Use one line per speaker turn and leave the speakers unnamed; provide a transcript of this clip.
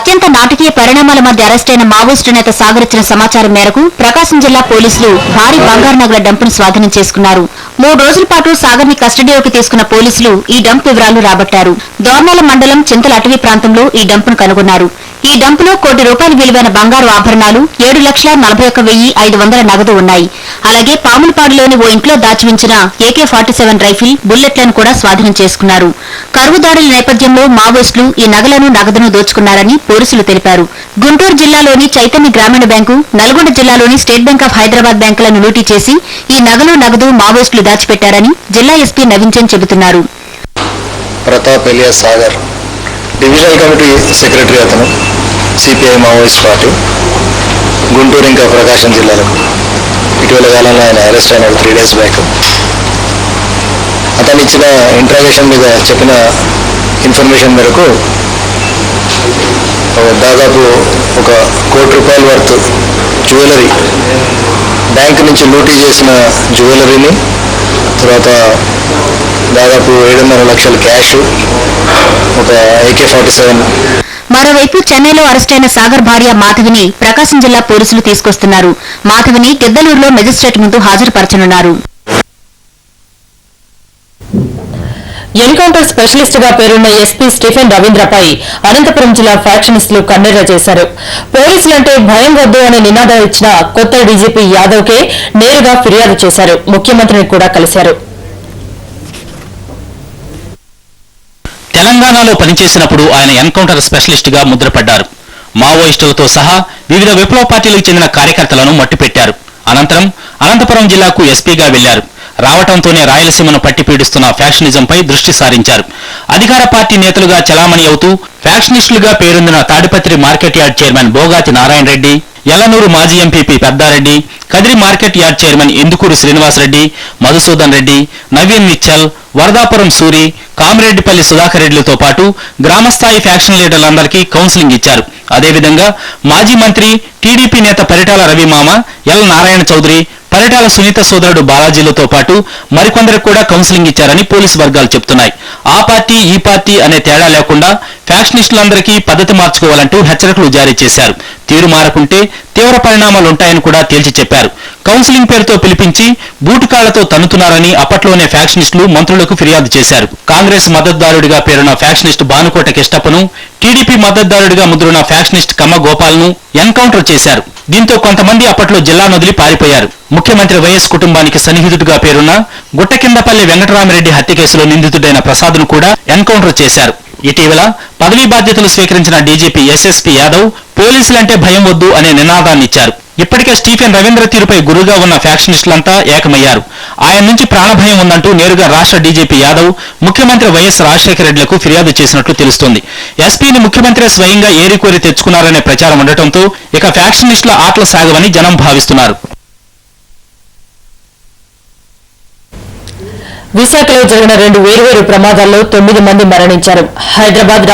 అత్యంత నాటకీయ పరిణామాల మధ్య అరెస్టైన మావోయిస్టు నేత సాగర్ ఇచ్చిన సమాచారం మేరకు ప్రకాశం జిల్లా పోలీసులు భారీ బంగారు నగల డంపును స్వాధీనం చేసుకున్నారు. 3 రోజుల పాటు సాగర్ ని కస్టడీలోకి తీసుకున్న పోలీసులు ఈ డంప్ వివరాలు రాబట్టారు. దోర్నాల మండలం చింతల అటవీ ప్రాంతంలో ఈ డంపును కనుగొన్నారు. ఈ డంపులో ₹1 కోటి విలువైన బంగారు ఆభరణాలు, 7,41,500 నగదు ఉన్నాయి. అలాగే పాములపాడులోని ఓ ఇంట్లో దాచి ఉంచిన AK-47 రైఫిల్, బుల్లెట్లను కూడా స్వాధీనం చేసుకున్నారు. కరువు దాడుల నేపథ్యంలో మావోయిస్టులు ఈ నగలను, నగదును దోచుకున్నారని పోలీసులు తెలిపారు. గుంటూరు జిల్లాలోని చైతన్య గ్రామీణ బ్యాంకు, నల్గొండ జిల్లాలోని స్టేట్ బ్యాంక్ ఆఫ్ హైదరాబాద్ బ్యాంకులను లూటీ చేసి ఈ నగలు, నగదు మావోయిస్టులు దాచిపెట్టారని జిల్లా ఎస్పీ నవీన్ చంద్ చెబుతున్నారు.
Pratap alias Sagar divisional committee secretary, అతను సిపిఐ మావోయిస్ట్ పార్టీ, గుంటూరు ఇంకా ప్రకాశం జిల్లాలకు ఇటీవల కాలంలో ఆయన అరెస్ట్ అయినాడు 3 days బ్యాక్. అతను ఇచ్చిన ఇంట్రాగేషన్ మీద చెప్పిన ఇన్ఫర్మేషన్ మేరకు దాదాపు ₹1 కోటి వర్త్ జ్యువెలరీ, బ్యాంక్ నుంచి లూటీ చేసిన జ్యువెలరీని, తర్వాత దాదాపు 7.5 లక్షల క్యాష్, ఒక AK-47.
మరోవైపు చెన్నైలో అరెస్టైన సాగర్ భార్య మాధవిని ప్రకాశం జిల్లా పోలీసులు తీసుకొస్తున్నారు. మాధవిని గిద్దలూరులో మెజిస్ట్రేట్ ముందు హాజరుపరచనున్నారు.
ఎన్కౌంటర్ స్పెషలిస్ట్ గా పేరున్న ఎస్పీ స్టీఫెన్ రవీంద్రపై అనంతపురం జిల్లా ఫ్యాక్షనిస్టులు కన్నెర్ర చేశారు. పోలీసులంటే భయం వద్దు అనే నినాదం ఇచ్చిన కొత్త డీజీపీ యాదవ్ కే నేరుగా ఫిర్యాదు చేశారు. ముఖ్యమంత్రిని కూడా కలిశారు.
తెలంగాణలో పనిచేసినప్పుడు ఆయన ఎన్కౌంటర్ స్పెషలిస్ట్ గా ముద్రపడ్డారు. మావోయిస్టులతో సహా వివిధ విప్లవ పార్టీలకు చెందిన కార్యకర్తలను మట్టిపెట్టారు. అనంతరం అనంతపురం జిల్లాకు ఎస్పీగా వెళ్లారు. రావటంతోనే రాయలసీమను పట్టి పీడిస్తున్న ఫ్యాక్షనిజంపై దృష్టి సారించారు. అధికార పార్టీ నేతలుగా చలామణి అవుతూ ఫ్యాక్షనిస్టులుగా పేరొందిన Tadipatri market yard chairman Bogathi Narayana Reddy, Yellanur మాజీ MPP Peddareddy, Kadiri market yard chairman Indukuru Srinivasareddy, Madhusudan Reddy, Naveen Nischal, Varadapuram Suri, Kamireddypalli Sudhakar రెడ్డిలతో పాటు గ్రామస్థాయి ఫ్యాక్షన్ లీడర్లందరికీ కౌన్సిలింగ్ ఇచ్చారు. అదేవిధంగా మాజీ మంత్రి, టీడీపీ నేత పరిటాల రవిమామ, ఎల్ నారాయణ చౌదరి, పరిటాల సునీత సోదరుడు బాలాజీలతో పాటు మరికొందరికి కూడా కౌన్సిలింగ్ ఇచ్చారని పోలీసు వర్గాలు చెబుతున్నాయి. ఆ పార్టీ ఈ పార్టీ అనే తేడా లేకుండా ఫ్యాక్షనిస్టులందరికీ పద్ధతి మార్చుకోవాలంటూ హెచ్చరికలు జారీ చేశారు. తీరు మారకుంటే తీవ్ర పరిణామాలుంటాయని కూడా తేల్చి చెప్పారు. కౌన్సిలింగ్ పేరుతో పిలిపించి బూటుకాళ్లతో తన్నుతున్నారని అప్పట్లోనే ఫ్యాక్షనిస్టులు మంత్రులకు ఫిర్యాదు చేశారు. కాంగ్రెస్ మద్దతుదారుడిగా పేరున్న ఫ్యాక్షనిస్ట్ భానుకోట కిష్టప్పను, టీడీపీ మద్దతుదారుడిగా ముద్రున్న ఫ్యాక్షనిస్ట్ కమ్మ గోపాల్ను ఎన్కౌంటర్ చేశారు. దీంతో కొంతమంది అప్పట్లో జిల్లా నదిలి పారిపోయారు. ముఖ్యమంత్రి వైఎస్ కుటుంబానికి సన్నిహితుడిగా పేరున్న గుట్టకిందపల్లి వెంకటరామిరెడ్డి హత్య కేసులో నిందితుడైన ప్రసాద్ను కూడా ఎన్కౌంటర్ చేశారు. ఇటీవల పదవీ బాధ్యతలు స్వీకరించిన డీజీపీ ఎస్ఎస్పీ యాదవ్ పోలీసులంటే భయం వద్దు అనే నినాదాన్నిచ్చారు. ఇప్పటికే స్టీఫెన్ రవీంద్ర తీరుపై గురుగా ఉన్న ఫ్యాక్షనిస్టులంతా ఏకమయ్యారు. ఆయన నుంచి ప్రాణభయం ఉందంటూ నేరుగా రాష్ట్ర డీజీపీ యాదవ్ ముఖ్యమంత్రి వైఎస్ రాజశేఖర రెడ్డిలకు ఫిర్యాదు చేసినట్లు తెలుస్తోంది. ఎస్పీని ముఖ్యమంత్రి స్వయంగా ఏరికోరి తెచ్చుకున్నారనే ప్రచారం ఉండటంతో ఇక ఫ్యాక్షనిస్టుల ఆటలు సాగవని జనం భావిస్తున్నారు.
విశాఖలో జరిగిన 2 వేర్వేరు ప్రమాదాల్లో 9 మంది మరణించారు. హైదరాబాద్